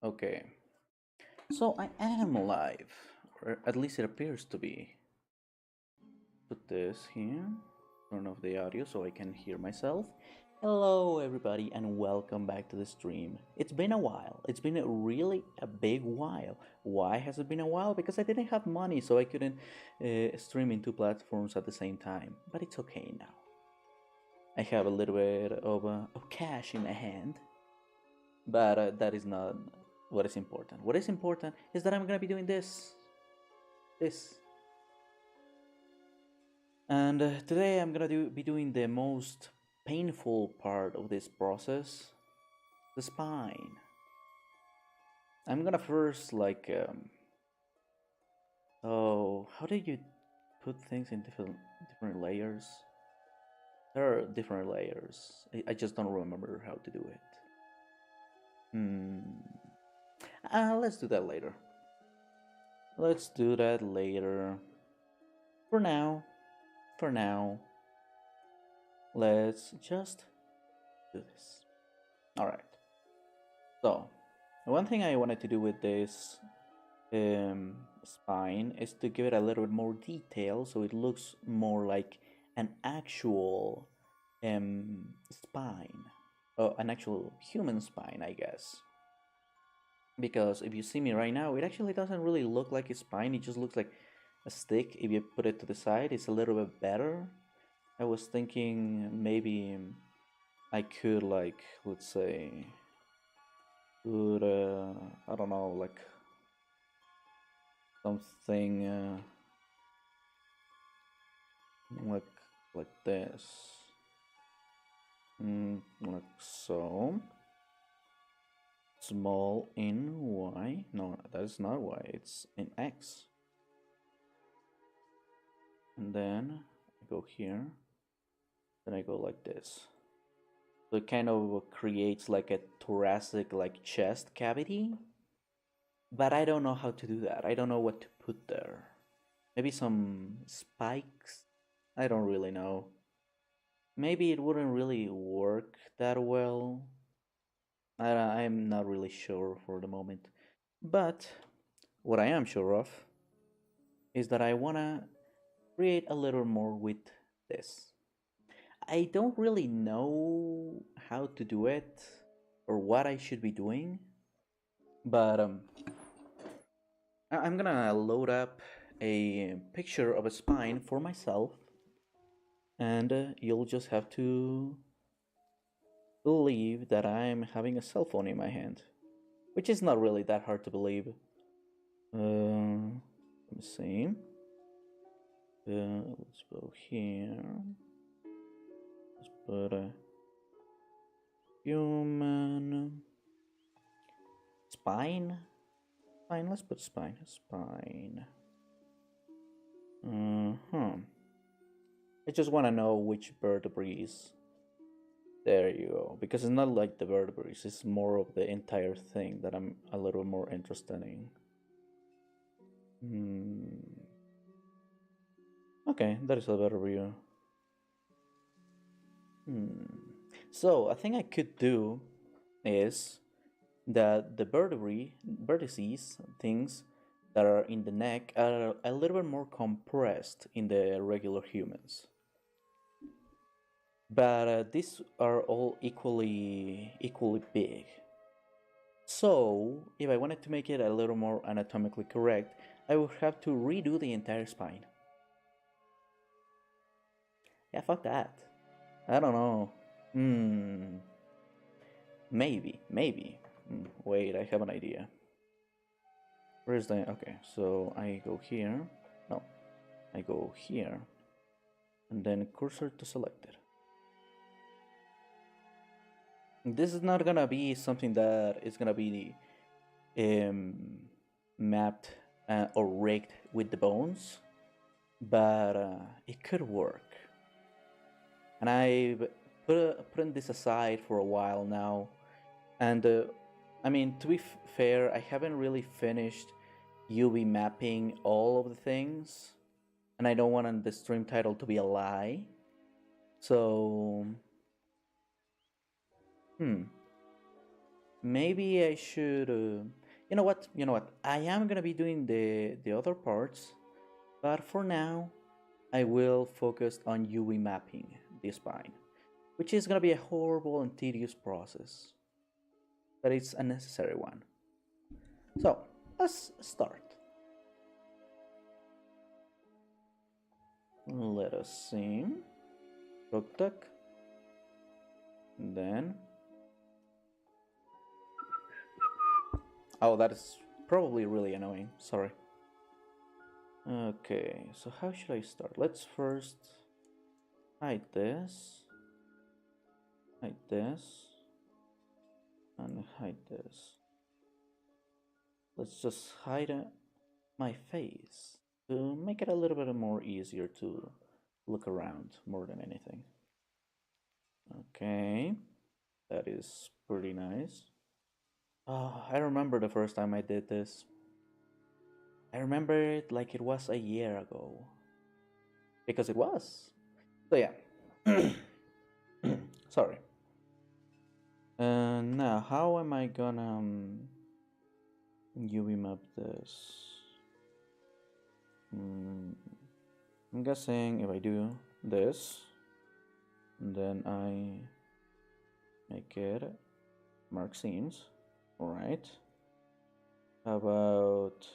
Okay, so I am alive, or at least it appears to be. Put this here, turn off the audio so I can hear myself. Hello, everybody, and welcome back to the stream. It's been a while. It's been really a big while. Why has it been a while? Because I didn't have money, so I couldn't stream in two platforms at the same time. But it's okay now. I have a little bit of cash in my hand, but that is not what is important. What is important is that I'm gonna be doing this, and today I'm gonna be doing the most painful part of this process, the spine. I'm gonna first oh, how did you put things in different layers? There are different layers. I just don't remember how to do it. Hmm. Let's do that later. Let's do that later. For now, for now, let's just do this. Alright. So, one thing I wanted to do with this spine is to give it a little bit more detail so it looks more like an actual spine. Oh, an actual human spine, I guess. Because if you see me right now, it actually doesn't really look like a spine, it just looks like a stick. If you put it to the side, it's a little bit better. I was thinking maybe I could, like, let's say, put, I don't know, like something like this. Like so. Small in Y. No, that is not Y, it's in X. And then I go here. Then I go like this. So it kind of creates like a thoracic, like chest cavity. But I don't know how to do that. I don't know what to put there. Maybe some spikes? I don't really know. Maybe it wouldn't really work that well. I'm not really sure for the moment. But what I am sure of is that I wanna create a little more with this. I don't really know how to do it or what I should be doing, but I'm gonna load up a picture of a spine for myself, and you'll just have to believe that I'm having a cell phone in my hand, which is not really that hard to believe. Let me see. Let's go here. Let's put a human spine. Spine. Let's put spine. Spine. Huh. I just want to know which vertebrae. There you go. Because it's not like the vertebrae. It's more of the entire thing that I'm a little more interested in. Okay, that is a better view. So, a thing I could do is that the vertices, things that are in the neck, are a little bit more compressed in the regular humans. But these are all equally big. So, if I wanted to make it a little more anatomically correct, I would have to redo the entire spine. Yeah, fuck that. I don't know. Maybe. Wait, I have an idea. Where's the... Okay, so I go here. No, I go here. And then cursor to selected. This is not gonna be something that is gonna be mapped or rigged with the bones, but it could work. And I've putting this aside for a while now, and I mean, to be fair, I haven't really finished UV mapping all of the things, and I don't want the stream title to be a lie. So, maybe I should. You know what? You know what? I am gonna be doing the other parts, but for now, I will focus on UV mapping the spine, which is gonna be a horrible and tedious process, but it's a necessary one. So let's start. Let us see. Tuk tuk. Then. Oh, that is probably really annoying. Sorry. Okay, so how should I start? Let's first hide this, and hide this. Let's just hide my face to make it a little bit more easier to look around more than anything. Okay, that is pretty nice. Oh, I remember the first time I did this. I remember it like it was a year ago. Because it was. So yeah. Sorry. Now, how am I gonna UV map this? I'm guessing if I do this, and then I make it mark seams. Alright. How about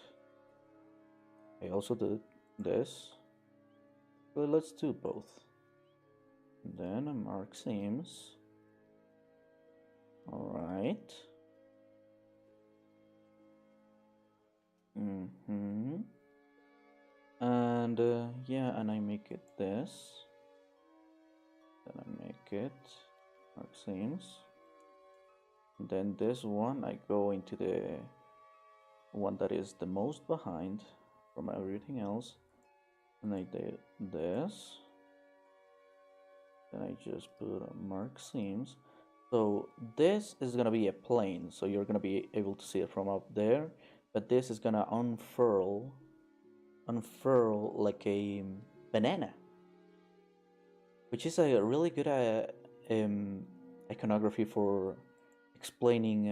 I also did this? Well, let's do both. And then a mark seams. Alright. And yeah, and I make it this. Then I make it mark seams. And then this one, I go into the one that is the most behind from everything else. And I did this. Then I just put a mark seams. So this is gonna be a plane, so you're gonna be able to see it from up there. But this is gonna unfurl like a banana, which is a really good iconography for explaining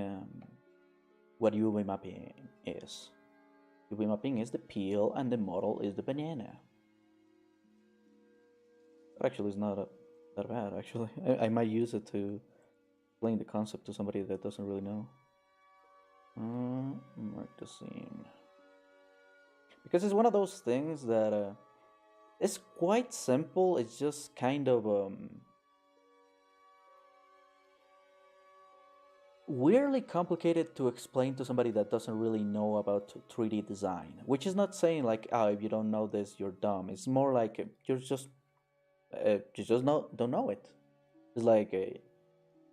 what UV mapping is. UV mapping is the peel and the model is the banana. That actually is not that bad, actually. I might use it to explain the concept to somebody that doesn't really know. Mark the seam. Because it's one of those things that it's quite simple. It's just kind of weirdly complicated to explain to somebody that doesn't really know about 3D design. Which is not saying like, oh, if you don't know this, you're dumb. It's more like you just don't know it. It's like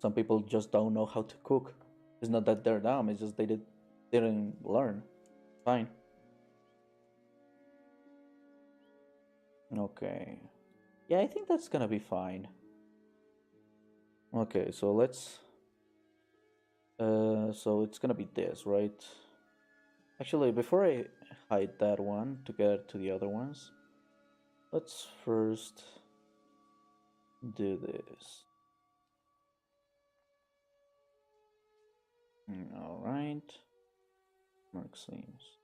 some people just don't know how to cook. It's not that they're dumb. It's just they didn't learn. Fine. Okay. Yeah, I think that's gonna be fine. Okay, so let's. So it's gonna be this, right? Actually, before I hide that one to get to the other ones, let's first do this. Alright. Mark seams.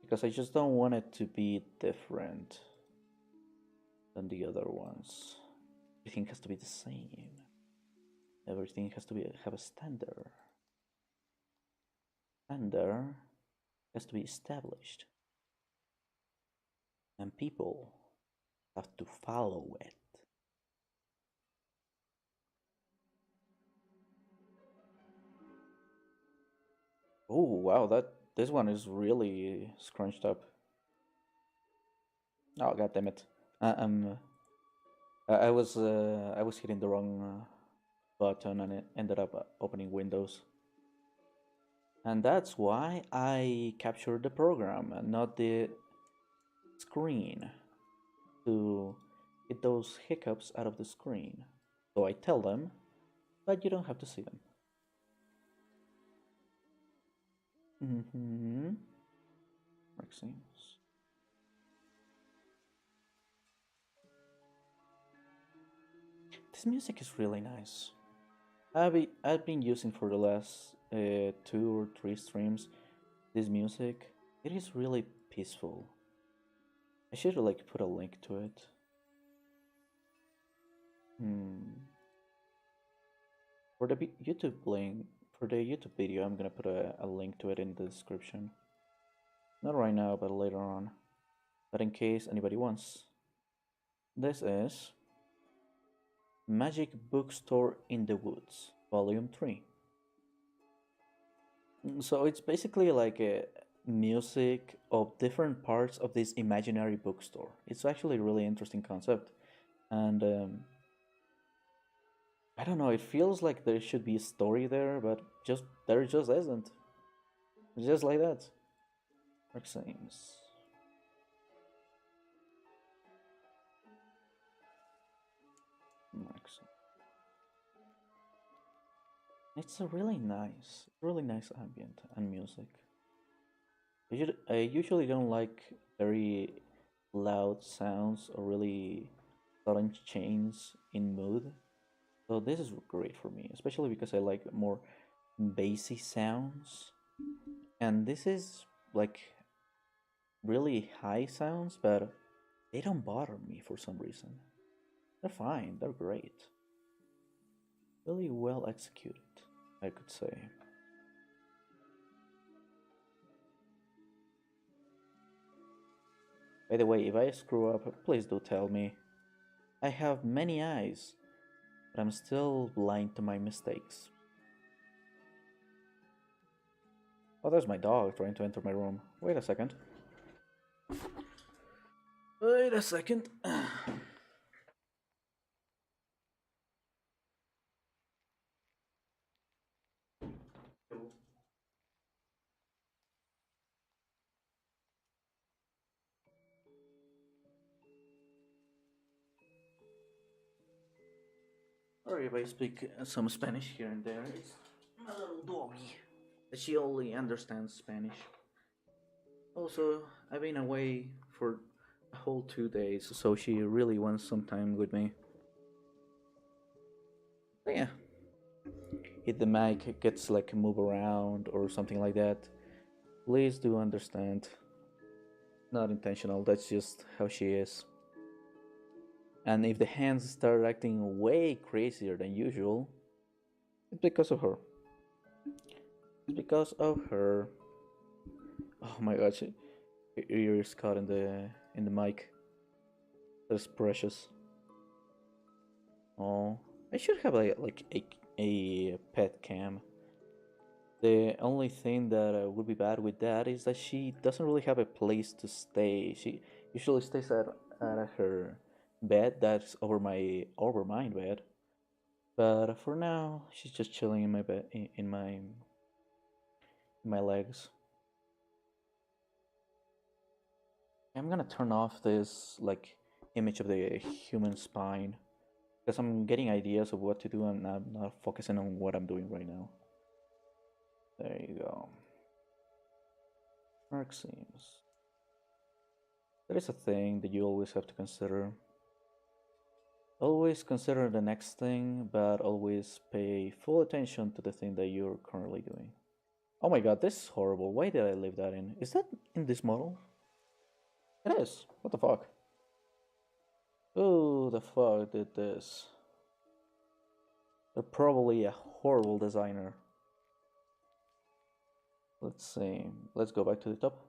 Because I just don't want it to be different than the other ones. Everything has to be the same. Everything has to have a standard. Standard has to be established. And people have to follow it. Oh wow, this one is really scrunched up. Oh god damn it! I was hitting the wrong button and it ended up opening Windows. And that's why I captured the program and not the screen to get those hiccups out of the screen. So I tell them, but you don't have to see them. Mark seams. This music is really nice. I've been using for the last 2 or 3 streams this music. It is really peaceful. I should like put a link to it. Hmm. For the YouTube link, for the YouTube video, I'm gonna put a link to it in the description. Not right now, but later on. But in case anybody wants. This is Magic Bookstore in the Woods, Volume 3. So it's basically like a music of different parts of this imaginary bookstore. It's actually a really interesting concept. And I don't know, it feels like there should be a story there, but there just isn't. It's just like that. Dark Sames. It's a really nice ambient and music. I usually don't like very loud sounds or really sudden change in mood. So this is great for me, especially because I like more bassy sounds. And this is like really high sounds, but they don't bother me for some reason. They're fine, they're great. Really well executed, I could say. By the way, if I screw up, please do tell me. I have many eyes, but I'm still blind to my mistakes. Oh, there's my dog trying to enter my room. Wait a second. Wait a second. Sorry if I speak some Spanish here and there. It's my little doggy. She only understands Spanish. Also, I've been away for a whole 2 days, so she really wants some time with me. But yeah, if the mic gets like move around or something like that, please do understand. Not intentional, that's just how she is. And if the hands start acting way crazier than usual, it's because of her. It's because of her. Oh my god, her ear is caught in the mic. That's precious. Oh, I should have a pet cam. The only thing that would be bad with that is that she doesn't really have a place to stay. She usually stays at her bed that's over mine bed. But for now, she's just chilling in my bed in my legs. I'm gonna turn off this like image of the human spine because I'm getting ideas of what to do and I'm not focusing on what I'm doing right now. There you go. Arc seams. That is a thing that you always have to consider. Always consider the next thing, but always pay full attention to the thing that you're currently doing. Oh my god, this is horrible. Why did I leave that in? Is that in this model? It is. What the fuck? Who the fuck did this? They're probably a horrible designer. Let's see. Let's go back to the top.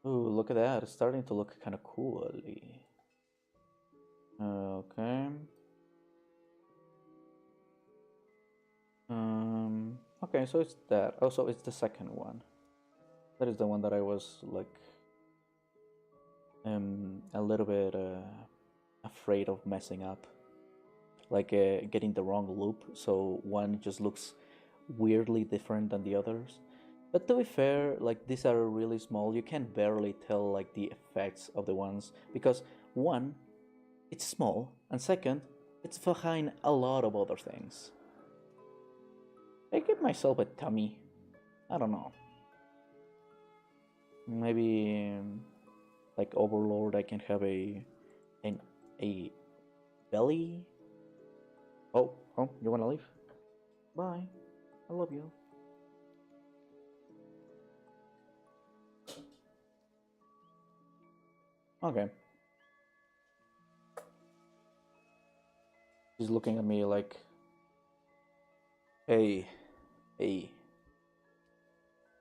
Ooh, look at that. It's starting to look kind of cool. Okay. Okay, so it's that. Also, it's the second one. That is the one that I was like a little bit afraid of messing up, like getting the wrong loop, so one just looks weirdly different than the others. But to be fair, like these are really small. You can barely tell like the effects of the ones because one, it's small, and second, it's behind a lot of other things. I give myself a tummy. I don't know. Maybe like Overlord, I can have a belly. Oh, Oh, you wanna leave? Bye. I love you. Okay. She's looking at me like, hey, hey,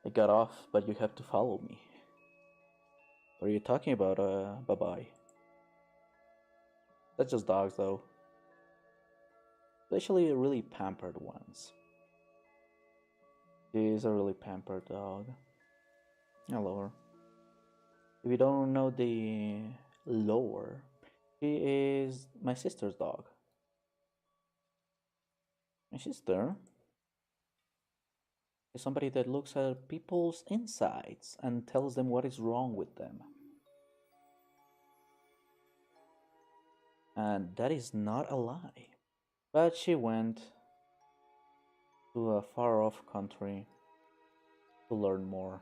I got off, but you have to follow me. What are you talking about? Bye bye. That's just dogs, though. Especially really pampered ones. She's a really pampered dog. I love her. If you don't know the lore, she is my sister's dog. My sister is somebody that looks at people's insides and tells them what is wrong with them. And that is not a lie. But she went to a far off country to learn more.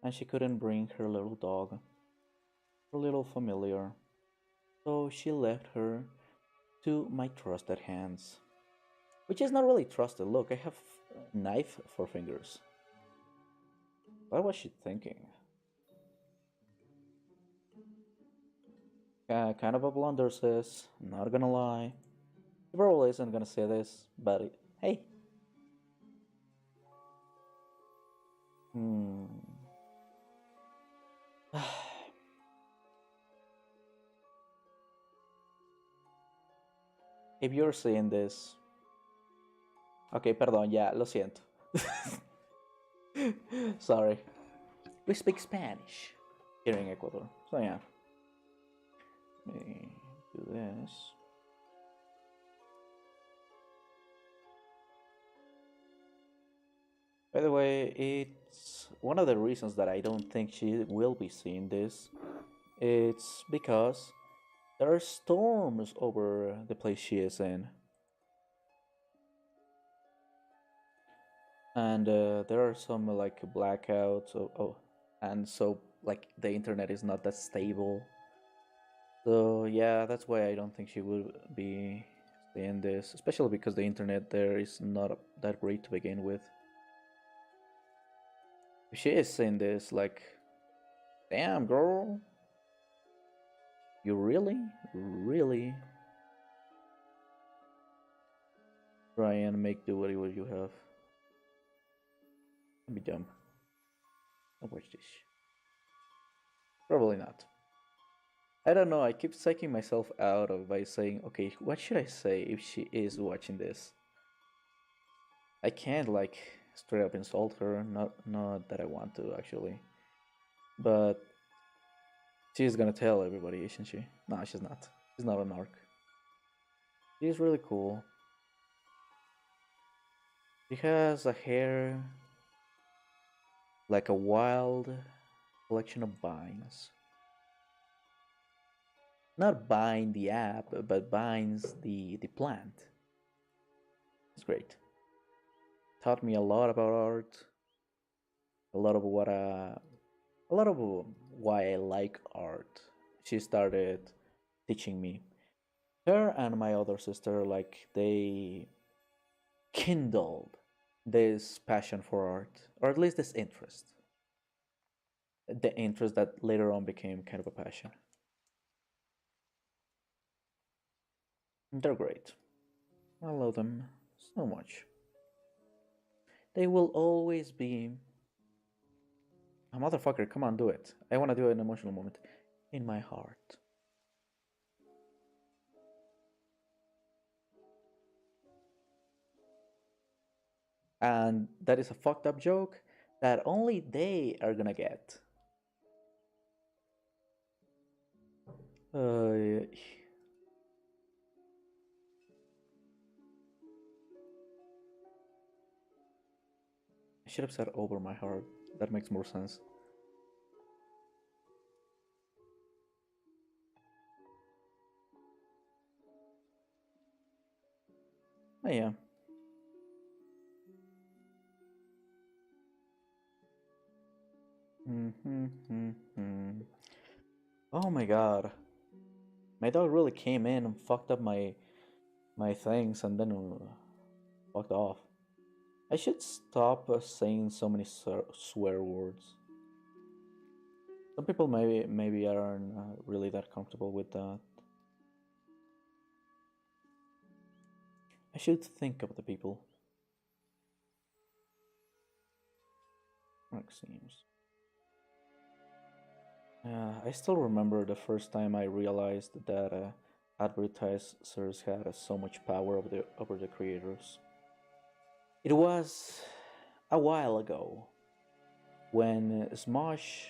And she couldn't bring her little dog, her little familiar. So she left her to my trusted hands. Which is not really trusted. Look, I have a knife for fingers. What was she thinking? Kind of a blunder, sis. Not gonna lie. She probably isn't gonna say this, but hey. Hmm. If you're seeing this. Okay, perdón, ya, lo siento. Sorry. We speak Spanish here in Ecuador. So yeah. Let me do this. By the way, it's one of the reasons that I don't think she will be seeing this. It's because there are storms over the place she is in. And there are some like blackouts. And so like the internet is not that stable. So yeah, that's why I don't think she will be seeing this, especially because the internet there is not that great to begin with. If she is seeing this, like, damn girl, you really try and make do what you have. Let me jump. I'll watch this. Probably not. I don't know, I keep psyching myself out of by saying, okay, what should I say if she is watching this? I can't like straight up insult her, not that I want to actually. But she's gonna tell everybody, isn't she? No, she's not. She's not an orc. She's really cool. She has a hair like a wild collection of vines. Not vine the app, but vines the plant. It's great. Taught me a lot about art. A lot of a lot of why I like art. She started teaching me. Her and my other sister, like they kindled this passion for art, or at least this interest. The interest that later on became kind of a passion. They're great. I love them so much. They will always be a motherfucker. Come on, do it. I want to do an emotional moment in my heart. And that is a fucked up joke that only they are gonna get. I should have said over my heart. That makes more sense. Oh, yeah. Oh my god. My dog really came in and fucked up my my things and then walked off. I should stop saying so many swear words. Some people maybe aren't really that comfortable with that. I should think of the people. Maxims. I still remember the first time I realized that advertisers had so much power over the creators. It was a while ago when Smosh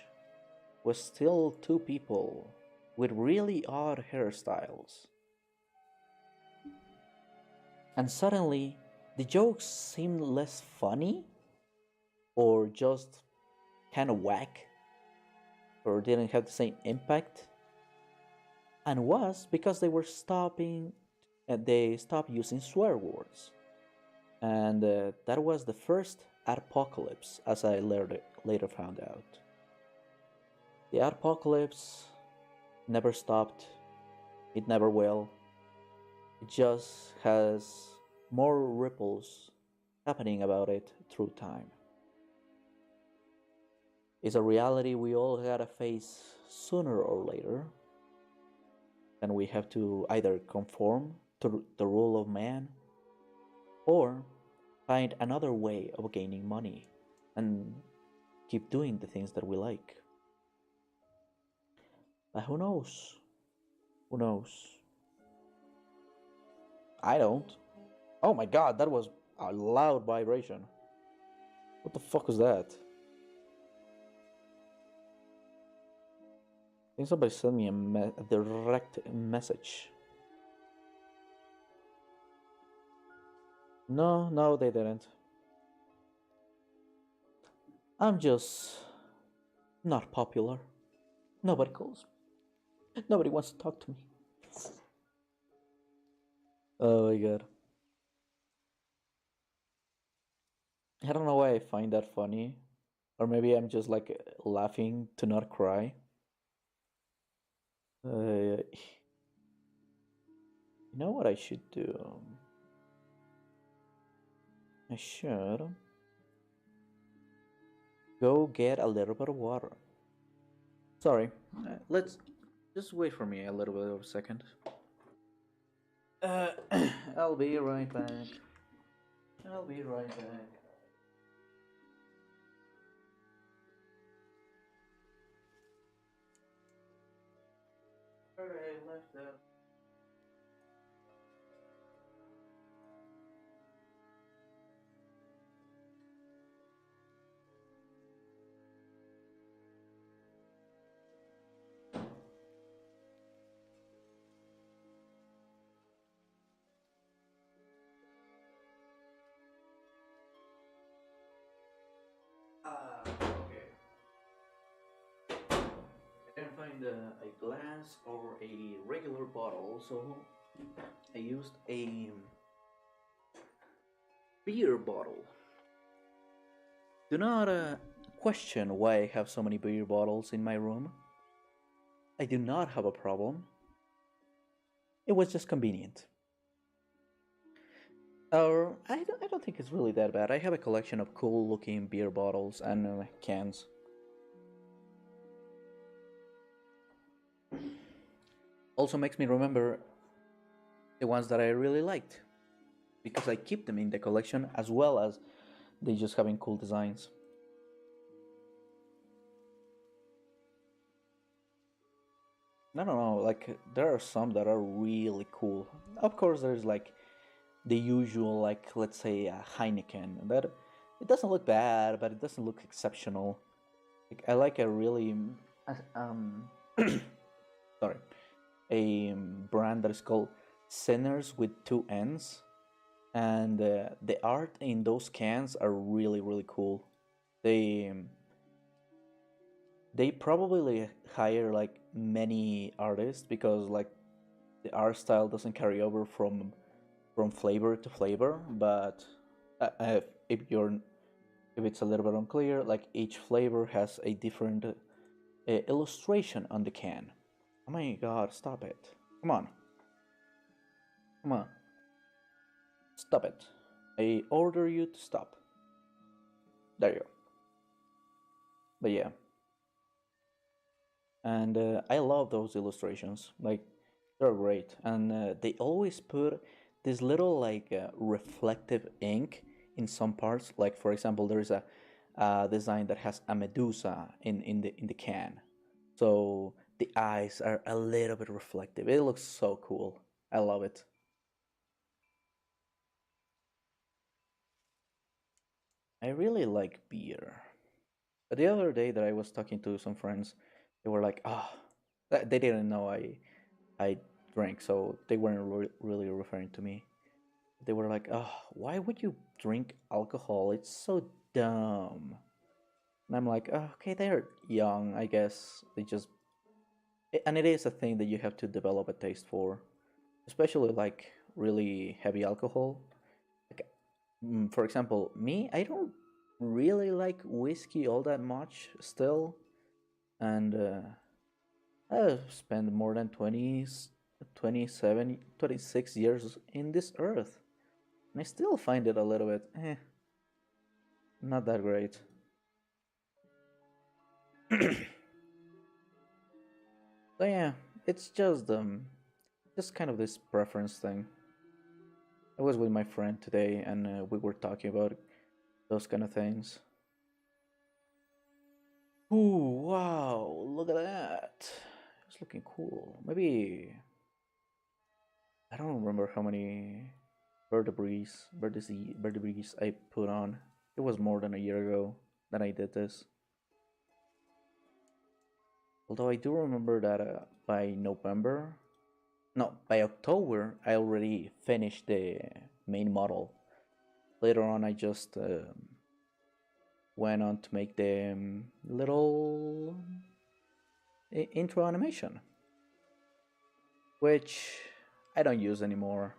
was still two people with really odd hairstyles. And suddenly, the jokes seemed less funny or just kind of whack or didn't have the same impact. And was because they stopped using swear words. And that was the first apocalypse, as I later found out. The apocalypse never stopped, it never will. It just has more ripples happening about it through time. It's a reality we all gotta face sooner or later, and we have to either conform to the rule of man or find another way of gaining money and keep doing the things that we like. But who knows? Who knows? I don't. Oh my god, that was a loud vibration. What the fuck was that? I think somebody sent me a direct message. No, they didn't. I'm just not popular. Nobody calls me. Nobody wants to talk to me. Oh my god. I don't know why I find that funny. Or maybe I'm just like laughing to not cry. You know what I should do? I should go get a little bit of water. Sorry, let's just wait for me a little bit of a second. Uh, I'll be right back. I'll be right back. Alright, left out. Okay. I didn't find a glass or a regular bottle, so I used a beer bottle. Do not question why I have so many beer bottles in my room. I do not have a problem. It was just convenient. Or I don't think it's really that bad. I have a collection of cool looking beer bottles and cans. Also makes me remember the ones that I really liked because I keep them in the collection as well as they just having cool designs. I don't know, like there are some that are really cool. Of course, there's like the usual, like let's say a Heineken. That it doesn't look bad, but it doesn't look exceptional. Like, I like a really um sorry, a brand that is called Sinners with two N's, and the art in those cans are really cool. They they probably hire like many artists because like the art style doesn't carry over from flavor to flavor, but if you're if it's a little bit unclear, like each flavor has a different illustration on the can. Oh my god, stop it. Come on. Come on. Stop it. I order you to stop. There you go. But yeah, and I love those illustrations. Like they're great, and they always put this little like reflective ink in some parts. Like for example, there is a design that has a Medusa in the can, so the eyes are a little bit reflective. It looks so cool. I love it. I really like beer. But the other day that I was talking to some friends, they were like, "Ah," they didn't know I drank, so they weren't really referring to me. They were like, "Oh, why would you drink alcohol? It's so dumb." And I'm like, oh, "Okay, they're young, I guess. They just and it is a thing that you have to develop a taste for, especially like really heavy alcohol. Like, for example, me, I don't really like whiskey all that much still, and I've spent more than 27, 26 years in this earth, and I still find it a little bit, not that great. So yeah, it's just kind of this preference thing. I was with my friend today, and we were talking about those kind of things. Ooh, wow! Look at that. It's looking cool. Maybe I don't remember how many vertebrae I put on. It was more than a year ago that I did this. Although I do remember that by November, no, by October, I already finished the main model. Later on, I just went on to make the little intro animation, which I don't use anymore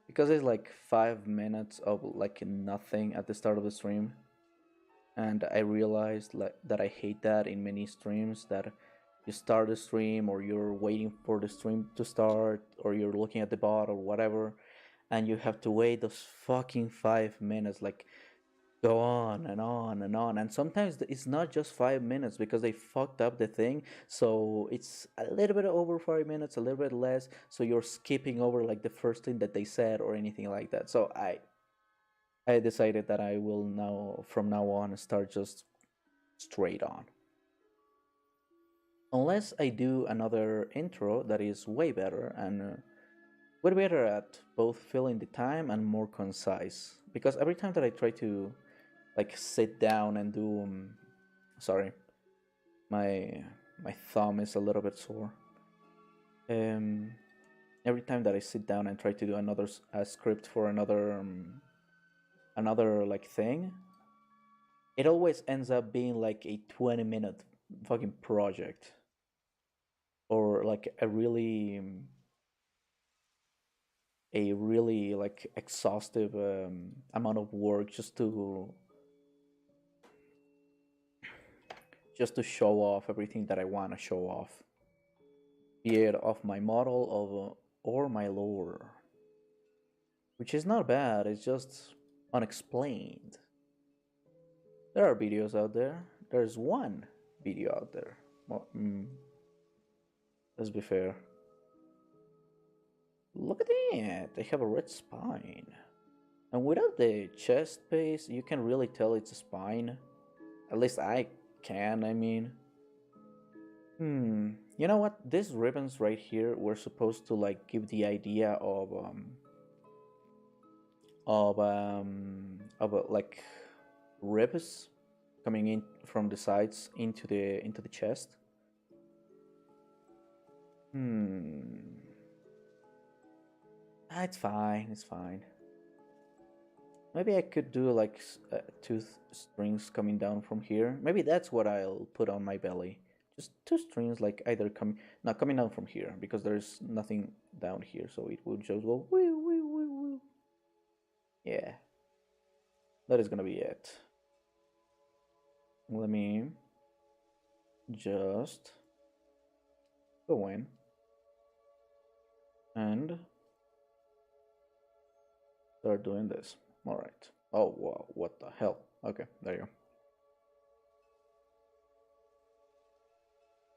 because it's like 5 minutes of like nothing at the start of the stream, and I realized like that I hate that in many streams that you start the stream or you're waiting for the stream to start or you're looking at the bot or whatever and you have to wait those fucking 5 minutes like go on and on and on, and sometimes it's not just 5 minutes because they fucked up the thing, so it's a little bit over 5 minutes, a little bit less, so you're skipping over like the first thing that they said or anything like that. So I decided that I will now from now on start just straight on, unless I do another intro that is way better and way better at both filling the time and more concise, because every time that I try to like sit down and do sorry, my my thumb is a little bit sore. Um, every time that I sit down and try to do another script for another like thing, it always ends up being like a 20-minute fucking project or like a really like exhaustive amount of work just to show off everything that I want to show off, be it of my model of or my lore, which is not bad. It's just unexplained. There are videos out there. There's one video out there. Well, let's be fair. Look at it. They have a red spine, and without the chest space, you can really tell it's a spine. At least I can. I mean, you know what? These ribbons right here were supposed to like give the idea of like ribs coming in from the sides into the chest. Hmm. It's fine. It's fine. Maybe I could do like two strings coming down from here. Maybe that's what I'll put on my belly. Just two strings, like either coming, not coming down from here because there's nothing down here, so it will just go woo woo woo woo. Yeah, that is gonna be it. Let me just go in and Start doing this. All right. Oh wow, what the hell? Okay, there you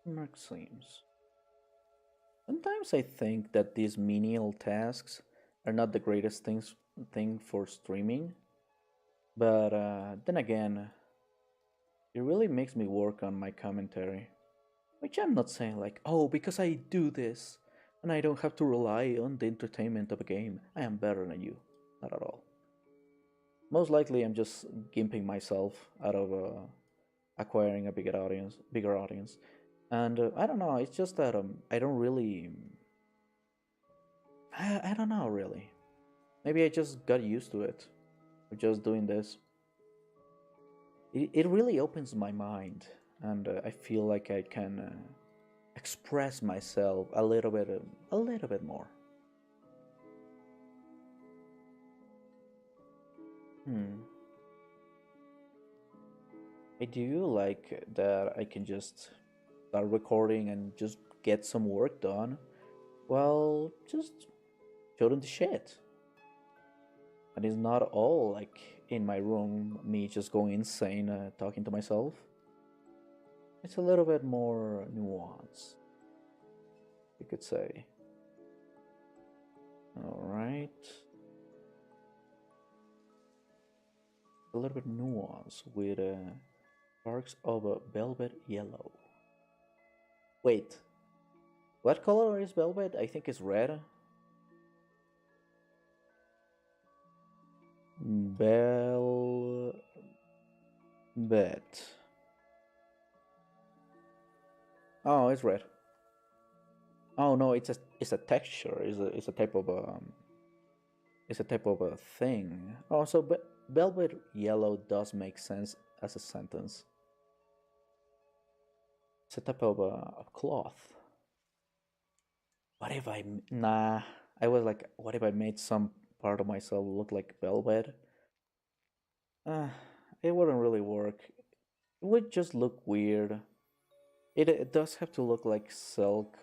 go. Maxims. Sometimes I think that these menial tasks are not the greatest thing for streaming, but then again, it really makes me work on my commentary. Which I'm not saying like, oh, because I do this and I don't have to rely on the entertainment of a game, I am better than you. Not at all. Most likely, I'm just gimping myself out of acquiring a bigger audience, and I don't know. It's just that I don't really, I don't know really. Maybe I just got used to it, of just doing this. It really opens my mind, and I feel like I can express myself a little bit more. Hmm. I do like that I can just start recording and just get some work done while just shooting the shit. And it's not all like in my room, me just going insane talking to myself. It's a little bit more nuanced, you could say. Alright. A little bit nuanced with sparks of a velvet yellow. Wait, what color is velvet? I think it's red. Velvet. Oh, it's red. Oh no, it's a texture. It's a type of a thing. Oh, so velvet yellow does make sense as a sentence. It's a type of cloth. What if nah? I was like, what if I made some part of myself look like velvet? Uh, it wouldn't really work. It would just look weird. It does have to look like silk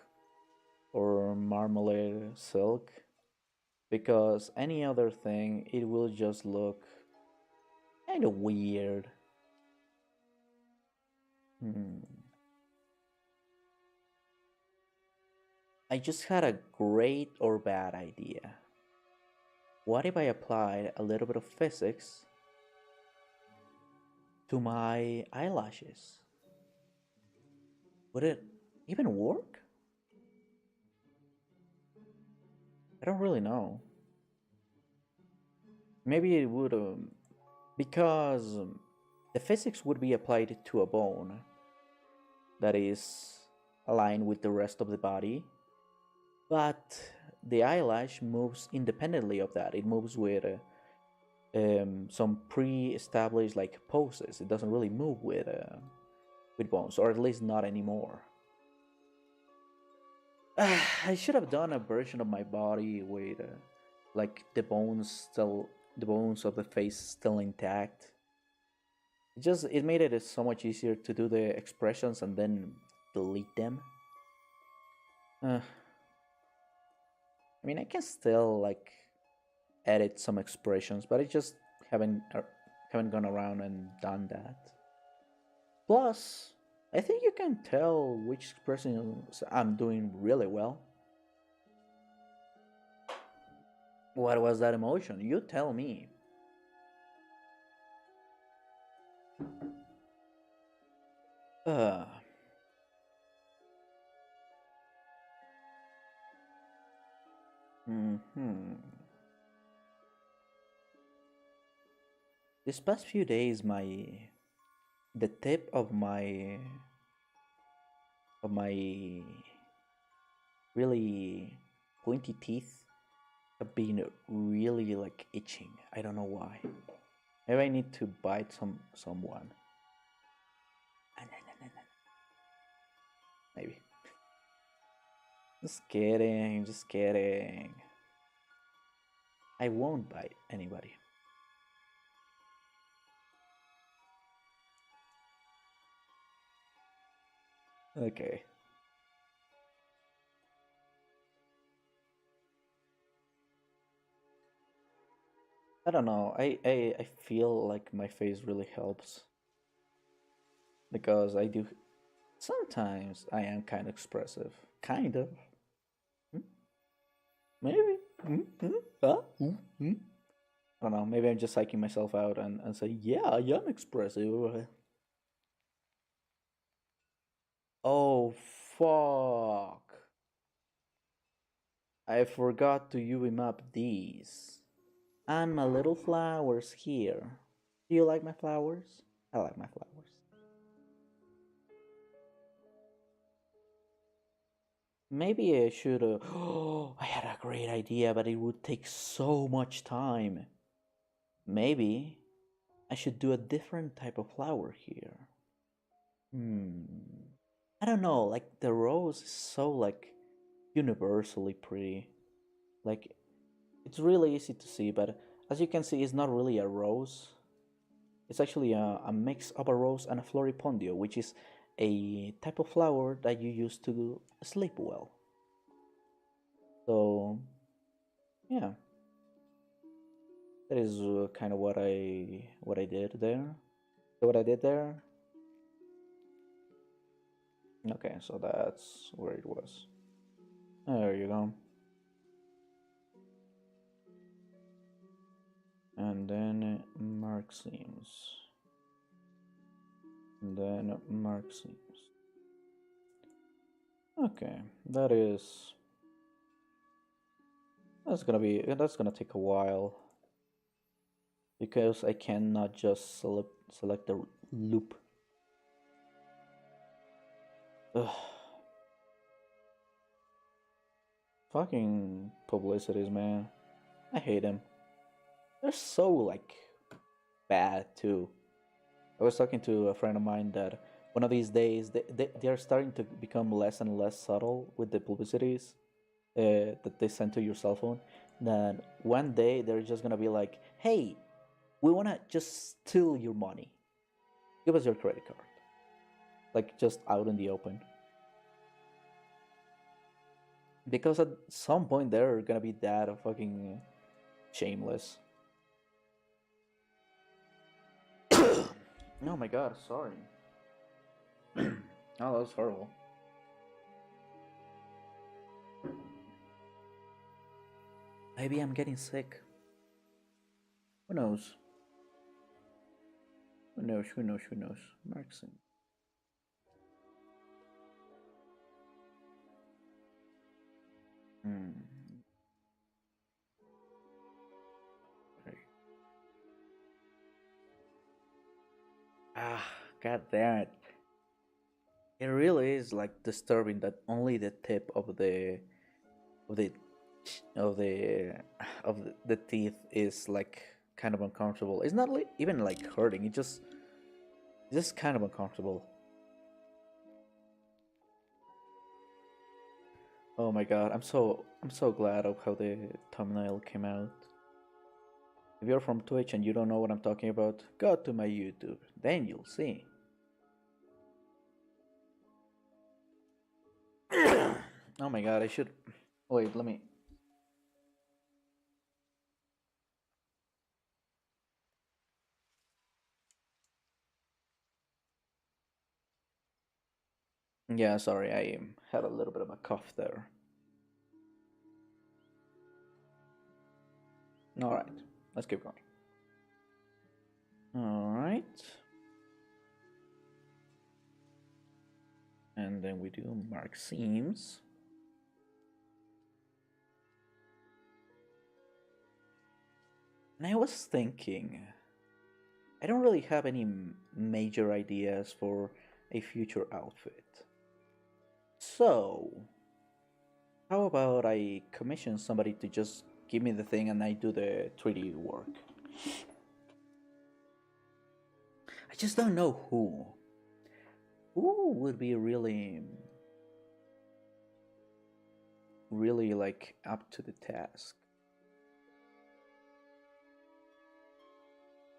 or marmalade silk, because any other thing it will just look kind of weird. Hmm. I just had a great or bad idea. What if I applied a little bit of physics to my eyelashes? Would it even work? I don't really know. Maybe it would, because the physics would be applied to a bone that is aligned with the rest of the body, but the eyelash moves independently of that. It moves with some pre-established like poses. It doesn't really move with bones, or at least not anymore. I should have done a version of my body with like the bones of the face still intact. It made it so much easier to do the expressions and then delete them. I mean, I can still like edit some expressions, but I just haven't gone around and done that. Plus, I think you can tell which expressions I'm doing really well. What was that emotion? You tell me. Uh, hmm. This past few days, the tip of my really pointy teeth have been really like itching. I don't know why. Maybe I need to bite someone. Maybe. Just kidding. Just kidding. I won't bite anybody. Okay. I don't know. I feel like my face really helps because I do. Sometimes I am kind of expressive. Kind of. Hmm? Maybe. Huh? I don't know. Maybe I'm just psyching myself out and say, yeah, I am expressive. Oh, fuck. I forgot to UV map these. And my little flowers here. Do you like my flowers? I like my flowers. Maybe I should. Oh, I had a great idea, but it would take so much time. Maybe I should do a different type of flower here. Hmm. I don't know. Like the rose is so like universally pretty. Like it's really easy to see, but as you can see, it's not really a rose. It's actually a mix of a rose and a floripondio, which is a type of flower that you use to sleep well. So yeah, that is kind of what I did there. So what I did there. Okay, so that's where it was. There you go. And then mark seams. And then mark seams. Okay, that's gonna take a while because I cannot just select the loop. Ugh. Fucking publicities, man. I hate them. They're so like bad too. I was talking to a friend of mine that one of these days they're starting to become less and less subtle with the publicities that they send to your cell phone. Then one day they're just gonna be like, "Hey, we wanna just steal your money. Give us your credit card." Like just out in the open. Because at some point they're gonna be that fucking shameless. Oh my god, sorry. Oh, that was horrible. Maybe I'm getting sick. Who knows? Who knows? Who knows? Who knows? Markson. Hmm. Okay. Ah, god damn it. It really is like disturbing that only the tip of the of the the teeth is like kind of uncomfortable. It's not like, even like hurting. It's just kind of uncomfortable. Oh my god, I'm so glad of how the thumbnail came out. If you're from Twitch and you don't know what I'm talking about, go to my YouTube. Then you'll see. Oh my god, I should wait, let me. Yeah, sorry, I had a little bit of a cough there. Alright, let's keep going. Alright. And then we do mark seams. And I was thinking, I don't really have any major ideas for a future outfit. So, how about I commission somebody to just give me the thing and I do the 3D work? I just don't know who. Who would be really like up to the task?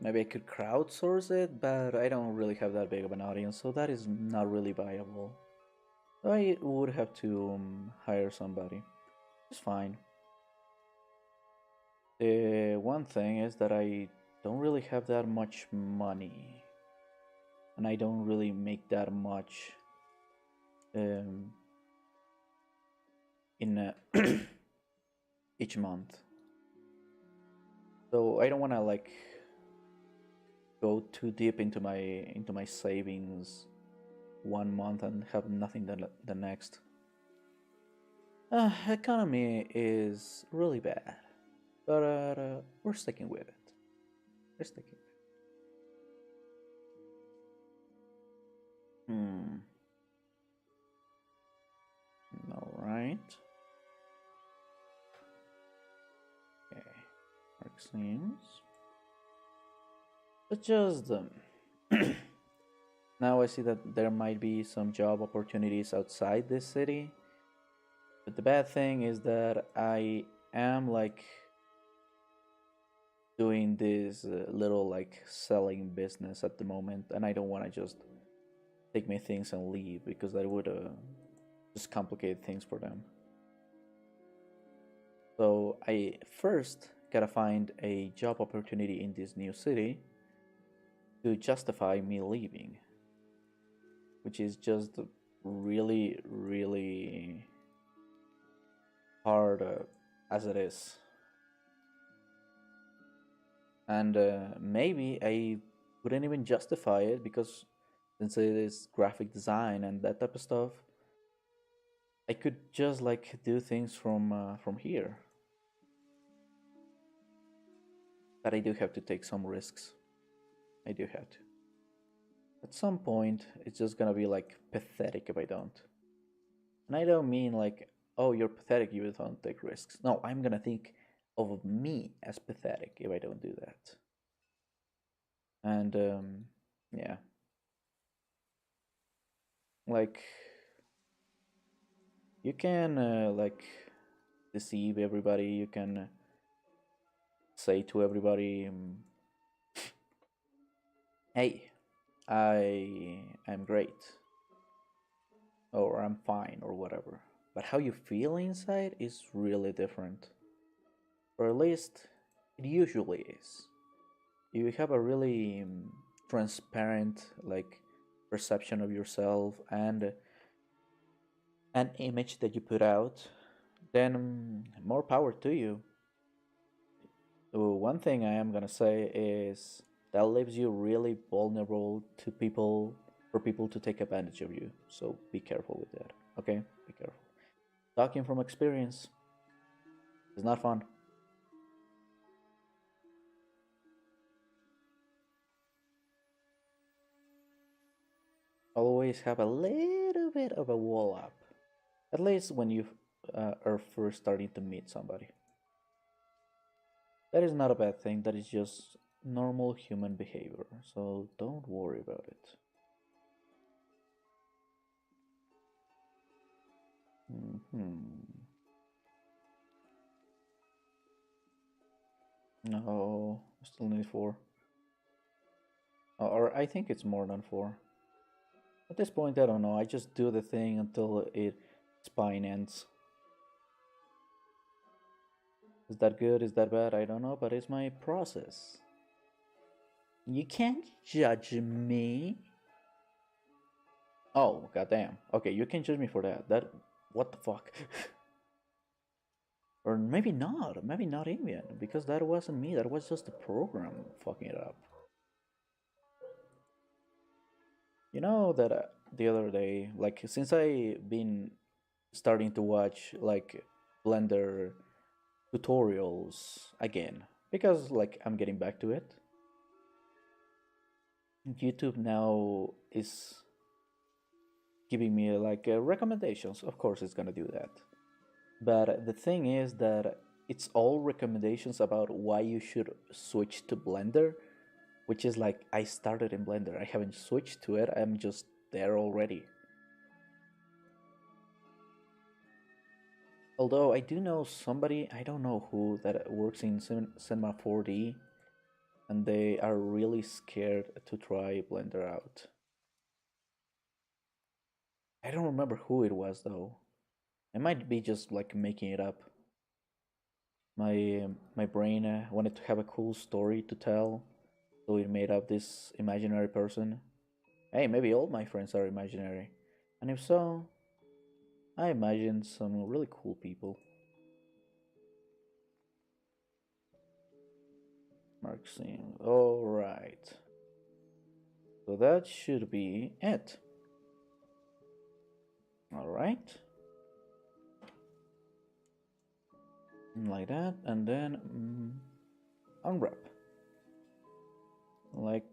Maybe I could crowdsource it, but I don't really have that big of an audience, so that is not really viable. I would have to hire somebody. It's fine. The one thing is that I don't really have that much money, and I don't really make that much um, in each month. So I don't want to like go too deep into my savings one month and have nothing the next. Economy is really bad, but we're sticking with it. We're sticking. Hmm. All right. Okay. Work seems. But just now I see that there might be some job opportunities outside this city. But the bad thing is that I am like doing this little like selling business at the moment, and I don't want to just take my things and leave because that would just complicate things for them. So I first gotta find a job opportunity in this new city to justify me leaving, which is just really, really hard as it is. And maybe I wouldn't even justify it because since it is graphic design and that type of stuff, I could just like do things from here. But I do have to take some risks. I do have to. At some point, it's just gonna be like pathetic if I don't. And I don't mean like, oh, you're pathetic, you don't take risks. No, I'm gonna think of me as pathetic if I don't do that. And yeah, like you can like deceive everybody. You can say to everybody, "Hey, I'm great," or "I'm fine," or whatever. But how you feel inside is really different, or at least it usually is. You have a really transparent like perception of yourself and an image that you put out, then more power to you. One thing I am gonna say is that leaves you really vulnerable to people for people to take advantage of you. So be careful with that. Okay? Be careful. Talking from experience is not fun. Always have a little bit of a wall up. At least when you are first starting to meet somebody. That is not a bad thing, that is just normal human behavior. So don't worry about it. Hmm. No, I still need four. Or I think it's more than four. At this point, I don't know. I just do the thing until it spine ends. Is that good? Is that bad? I don't know, but it's my process. You can't judge me. Oh, goddamn. Okay, you can judge me for that. That, what the fuck? Or maybe not. Maybe not even, because that wasn't me. That was just the program fucking it up. You know that the other day, like since I been starting to watch like Blender tutorials again because like I'm getting back to it. YouTube now is giving me like recommendations. Of course, it's gonna do that. But the thing is that it's all recommendations about why you should switch to Blender, which is like I started in Blender. I haven't switched to it. I'm just there already. Although I do know somebody, I don't know who, that works in Cinema 4D, and they are really scared to try Blender out. I don't remember who it was though. I might be just like making it up. My brain wanted to have a cool story to tell, so it made up this imaginary person. Hey, maybe all my friends are imaginary, and if so, I imagined some really cool people. Marxing. All right. So that should be it. All right. Like that, and then unwrap. Like,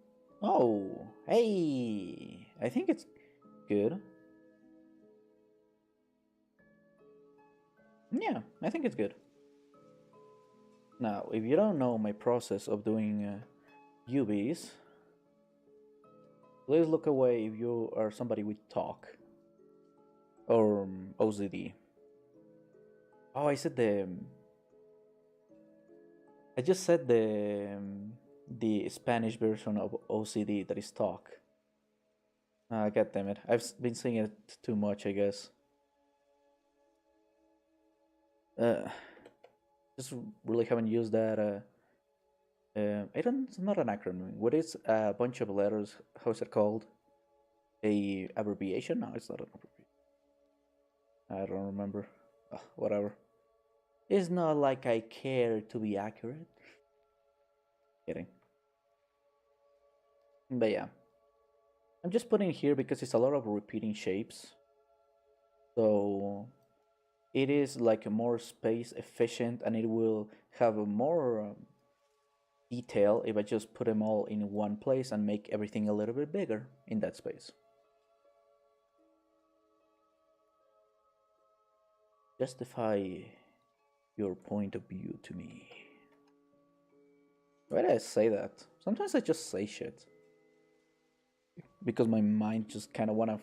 oh, hey, I think it's good. Yeah, I think it's good. Now, if you don't know my process of doing UVs, please look away if you are somebody with talk or OCD. Oh, I just said the Spanish version of OCD that is talk. God damn it! Been saying it too much, I guess. Uh, just really haven't used that. I don't. It's not an acronym. What is a bunch of letters? How's it called? A abbreviation? No, it's not an abbreviation. I don't remember. Whatever. It's not like I care to be accurate. Kidding. But yeah, I'm just putting it here because it's a lot of repeating shapes. So it is like a more space efficient, and it will have a more detail if I just put them all in one place and make everything a little bit bigger in that space. Justify your point of view to me. Why did I say that? Sometimes I just say shit because my mind just kind of wanna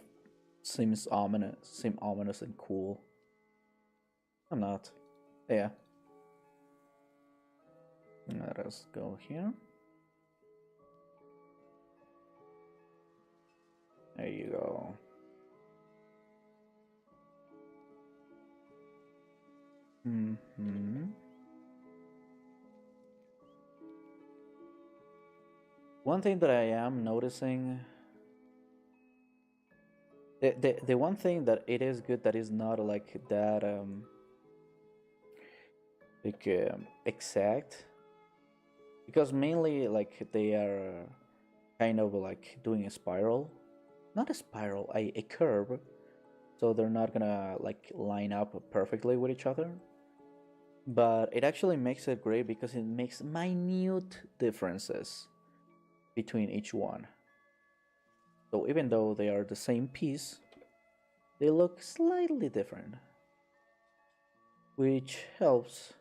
seem ominous and cool. I'm not. Yeah. Let us go here. There you go. Hmm. One thing that I am noticing, the one thing that it is good that is not like that exact, because mainly like they are kind of like doing a spiral, not a spiral, a curve, so they're not gonna like line up perfectly with each other. But it actually makes it great because it makes minute differences between each one. So even though they are the same piece, they look slightly different, which helps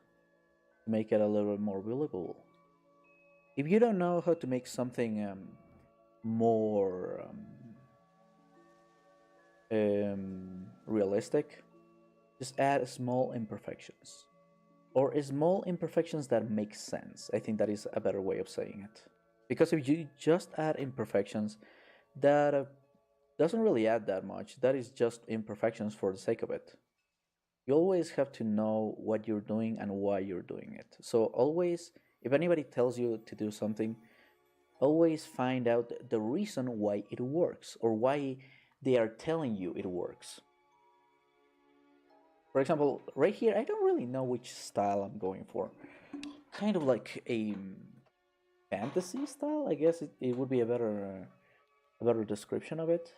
make it a little bit more believable. If you don't know how to make something more realistic, just add small imperfections. Or small imperfections that make sense. I think that is a better way of saying it. Because if you just add imperfections, that doesn't really add that much. That is just imperfections for the sake of it. You always have to know what you're doing and why you're doing it. So always, if anybody tells you to do something, always find out the reason why it works or why they are telling you it works. For example, right here, I don't really know which style I'm going for. Kind of like a fantasy style, I guess it would be a better description of it.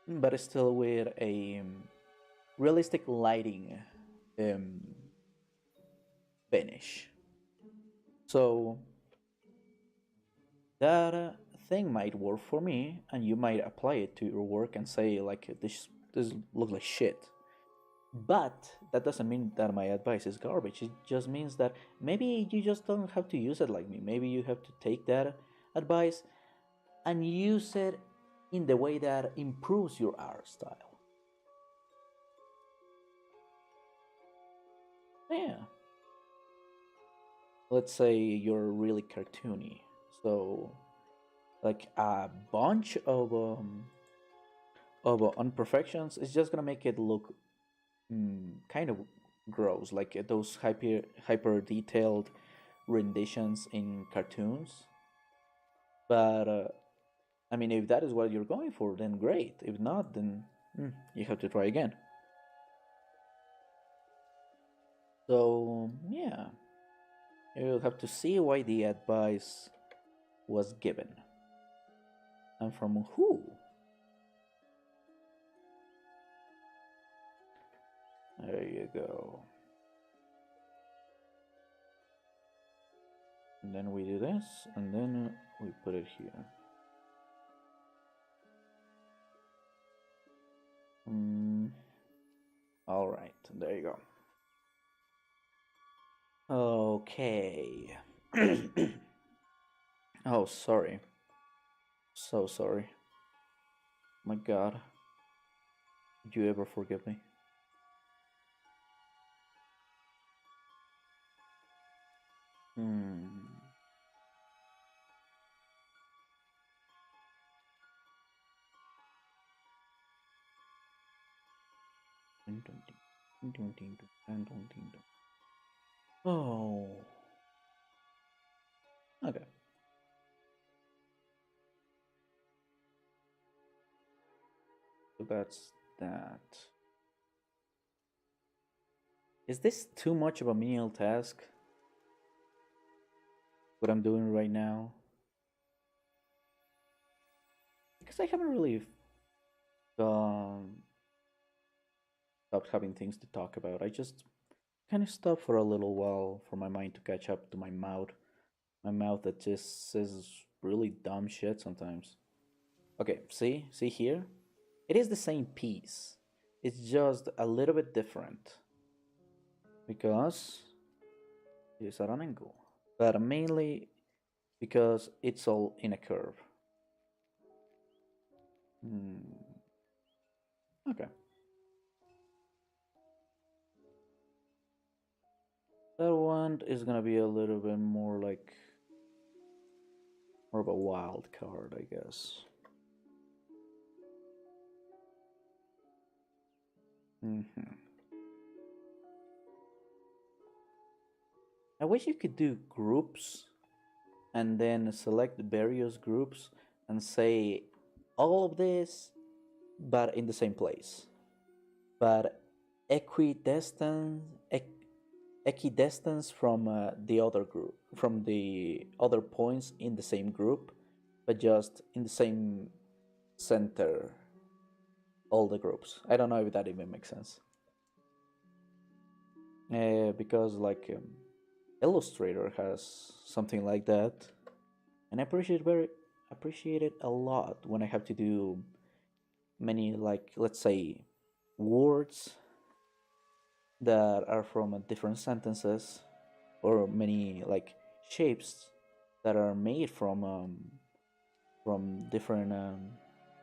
But it's still with a realistic lighting um, finish. So that thing might work for me, and you might apply it to your work and say like this looks like shit. But that doesn't mean that my advice is garbage. It just means that maybe you just don't have to use it like me. Maybe you have to take that advice and use it in the way that improves your art style. Yeah. Let's say you're really cartoony. So like a bunch of imperfections is just gonna make it look kind of gross, like those hyper detailed renditions in cartoons. But I mean, if that is what you're going for, then great. If not, then you have to try again. So yeah, you'll have to see why the advice was given and from who. There you go. And then we do this, and then we put it here. All right, there you go. Okay. Oh, sorry. So sorry. My God. Did you ever forgive me? Hmm. Oh. Okay. So that's that. Is this too much of a menial task? What I'm doing right now? Because I haven't really um, stopped having things to talk about. I just kind of stopped for a little while for my mind to catch up to my mouth. My mouth that just says really dumb shit sometimes. Okay, see here? It is the same piece. It's just a little bit different because it is at an angle, but mainly because it's all in a curve. Hmm. Okay, that one is gonna be a little bit more like more of a wild card, I guess. Hmm. I wish you could do groups and then select various groups and say all of this, but in the same place. But equidistant, equidistance from the other group, from the other points in the same group, but just in the same center, all the groups. I don't know if that even makes sense. Because like Illustrator has something like that, and I appreciate it a lot when I have to do many, like, let's say, words that are from different sentences, or many like shapes that are made from different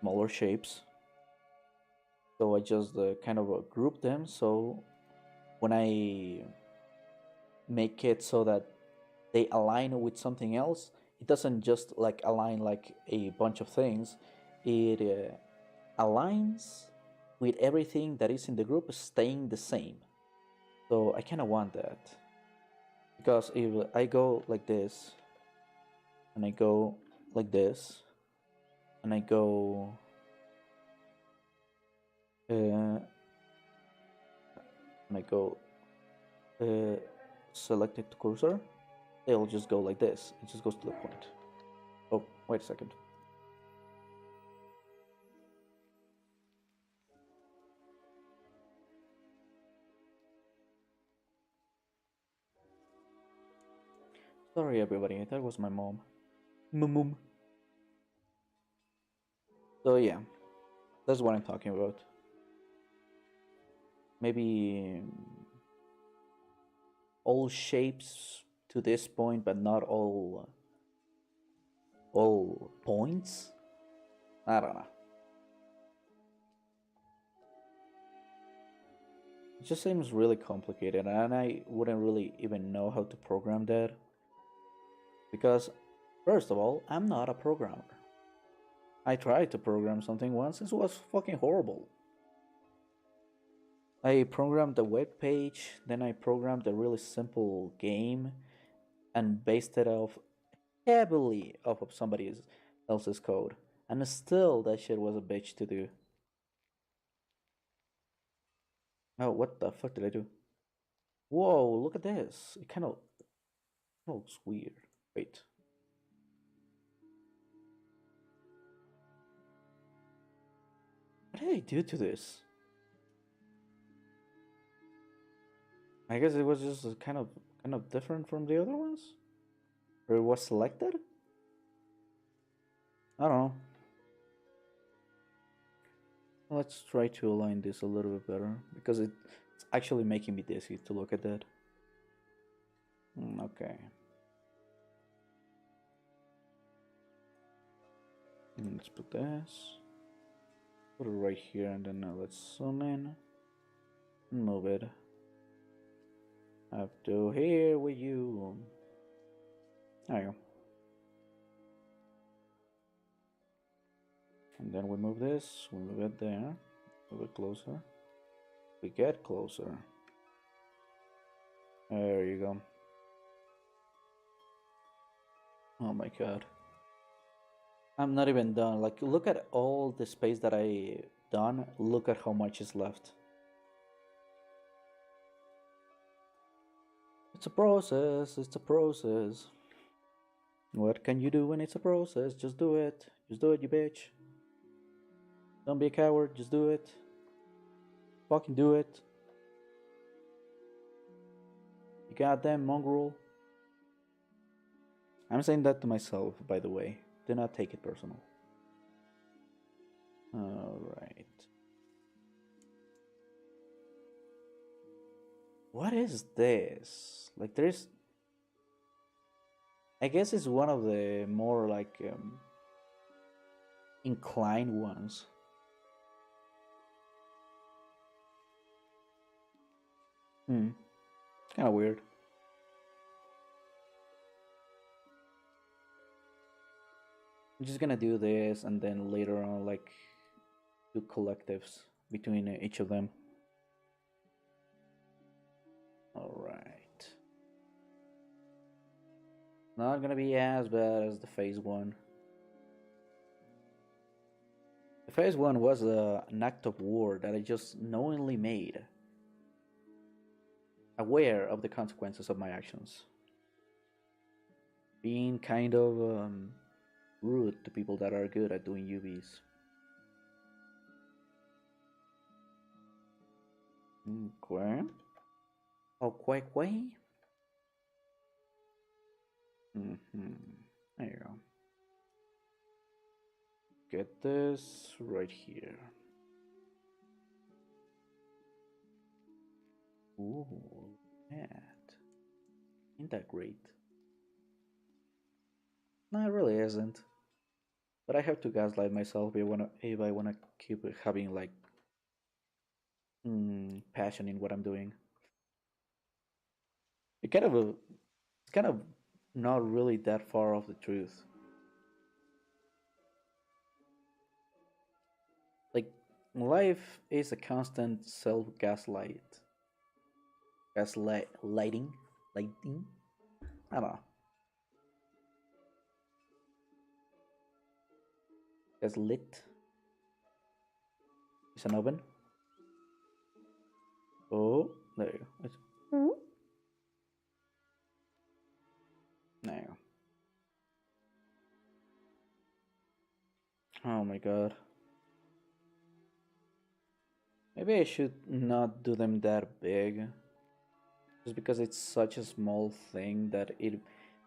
smaller shapes. So I just kind of group them. So when I make it so that they align with something else, it doesn't just like align like a bunch of things. It aligns with everything that is in the group staying the same. So I kind of want that, because if I go like this, and I go like this, and I go and I go uh, selected cursor, it'll just go like this. It just goes to the point. Oh, wait a second. Sorry, everybody. That was my mom. Mum. So yeah, that's what I'm talking about. Maybe all shapes to this point, but not all points. I don't know. It just seems really complicated, and I wouldn't really even know how to program that, because, first of all, I'm not a programmer. I tried to program something once. It was fucking horrible. I programmed the web page, then I programmed a really simple game and based it off heavily off of somebody else's code. And still that shit was a bitch to do. Oh, what the fuck did I do? Whoa, look at this. It kind of looks weird. Wait. What did I do to this? I guess it was just kind of different from the other ones? Or it was selected? I don't know. Let's try to align this a little bit better because it's actually making me dizzy to look at that. Okay. Let's put this. Put it right here and then let's zoom in. Move it up to here with you. There you go. And then we move this, we move it there, move it closer. We get closer. There you go. Oh my god. I'm not even done. Like, look at all the space that I done. Look at how much is left. It's a process. It's a process. What can you do when it's a process? Just do it. Just do it, you bitch. Don't be a coward. Just do it. Fucking do it. You goddamn mongrel. I'm saying that to myself, by the way. Do not take it personal. Alright. What is this? Like, there's. I guess it's one of the more, like, inclined ones. It's kind of weird. I'm just gonna do this and then later on, like, do collectives between each of them. Alright. Not gonna be as bad as the phase one. The phase one was an act of war that I just knowingly made, aware of the consequences of my actions. Being kind of rude to people that are good at doing UVs. Okay. Oh, quite. There you go. Get this right here. Ooh, that. Ain't that great? No, it really isn't. But I have to gaslight myself if I wanna keep having like passion in what I'm doing. It kind of it's kind of not really that far off the truth. Like, life is a constant self lighting. I don't know. Gaslit. It's an oven. Oh, there you go. There you go. Oh my god. Maybe I should not do them that big. Just because it's such a small thing that it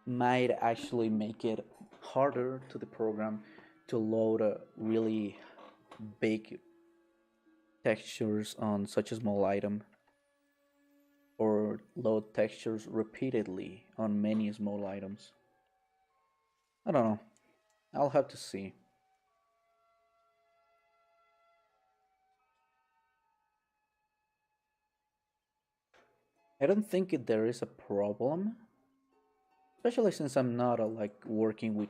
might actually make it harder to the program to load a really big textures on such a small item, or load textures repeatedly on many small items. I don't know. I'll have to see. I don't think there is a problem, especially since I'm not like working with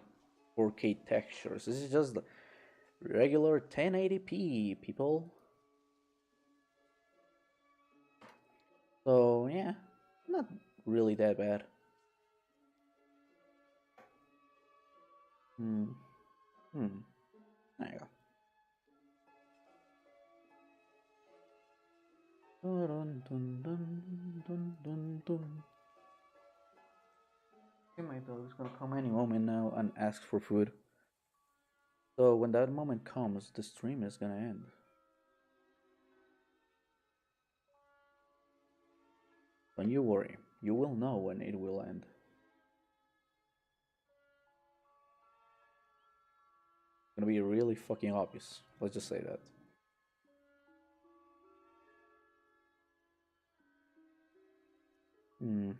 4K textures. This is just regular 1080p, people. So yeah, not really that bad. Hmm. Hmm. There you go. Dun, dun, dun, dun, dun, dun. I think my dog is gonna come any moment now and ask for food. So when that moment comes, the stream is gonna end. Don't you worry, you will know when it will end. It's gonna be really fucking obvious. Let's just say that. Hmm.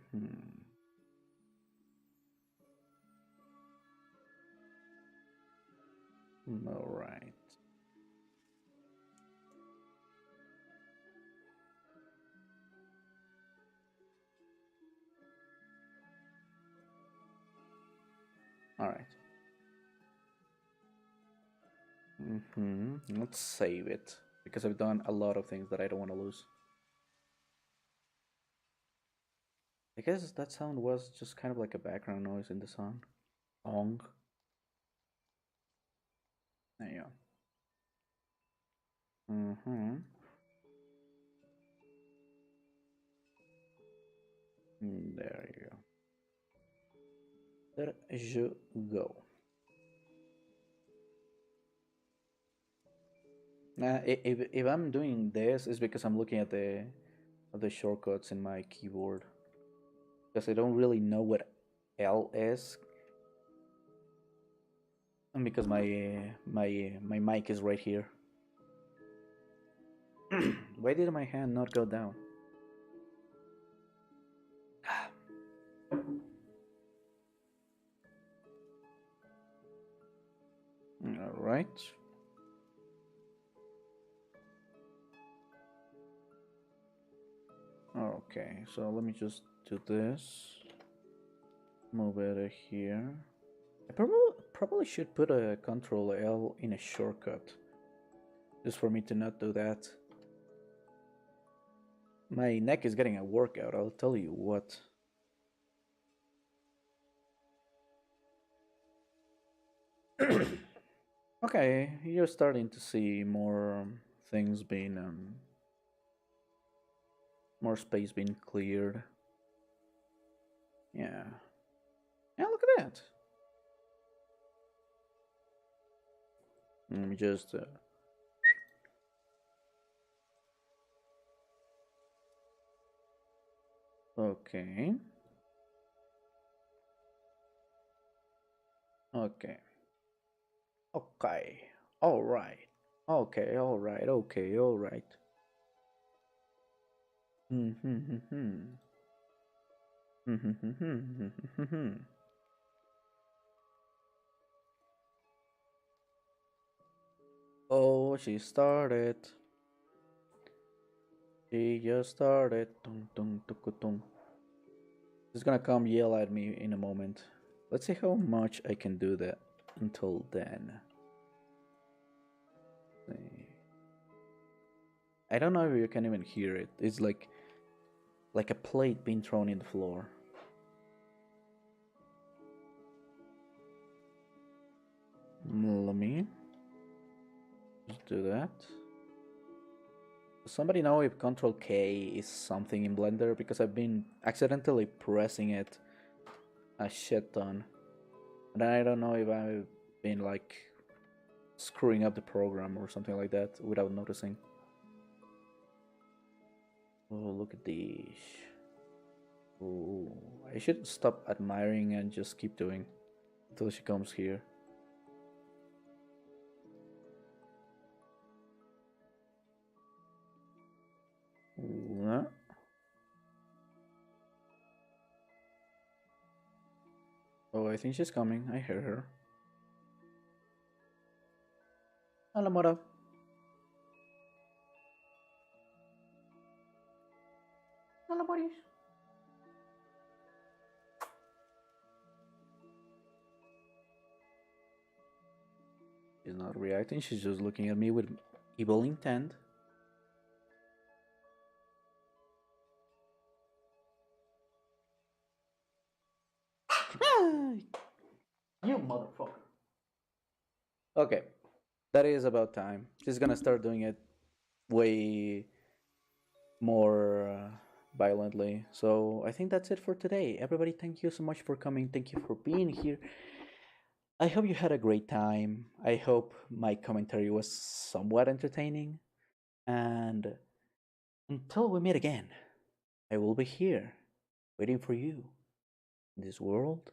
All right. All right. Let's save it because I've done a lot of things that I don't want to lose. I guess that sound was just kind of like a background noise in the song. Ong. There you go. There you go. There you go. If I'm doing this, it's because I'm looking at the shortcuts in my keyboard because I don't really know what L is, and because my mic is right here. Why did my hand not go down? All right. Okay, so let me just do this. Move it here. I probably should put a Control L in a shortcut, just for me to not do that. My neck is getting a workout, I'll tell you what. Okay, you're starting to see more things being more space being cleared. Yeah. Yeah, look at that. Let me just okay. Okay. Okay. All right. Okay, all right. Okay, all right. Hmm. Oh, she started. She just started. Tum, tum, tuku, tum. She's gonna come yell at me in a moment. Let's see how much I can do that until then. I don't know if you can even hear it. It's like a plate being thrown in the floor. Let me just do that. Does somebody know if Control K is something in Blender? Because I've been accidentally pressing it a shit ton. And I don't know if I've been like screwing up the program or something like that without noticing. Oh, look at these. Oh, I should stop admiring and just keep doing until she comes here. Ooh, oh, I think she's coming. I hear her. Hola, Mora. Hola, Boris. She's not reacting. She's just looking at me with evil intent. motherfucker. Okay, that is about time. She's gonna start doing it way more violently. So I think that's it for today. Everybody, thank you so much for coming. Thank you for being here. I hope you had a great time. I hope my commentary was somewhat entertaining. And until we meet again, I will be here waiting for you in this world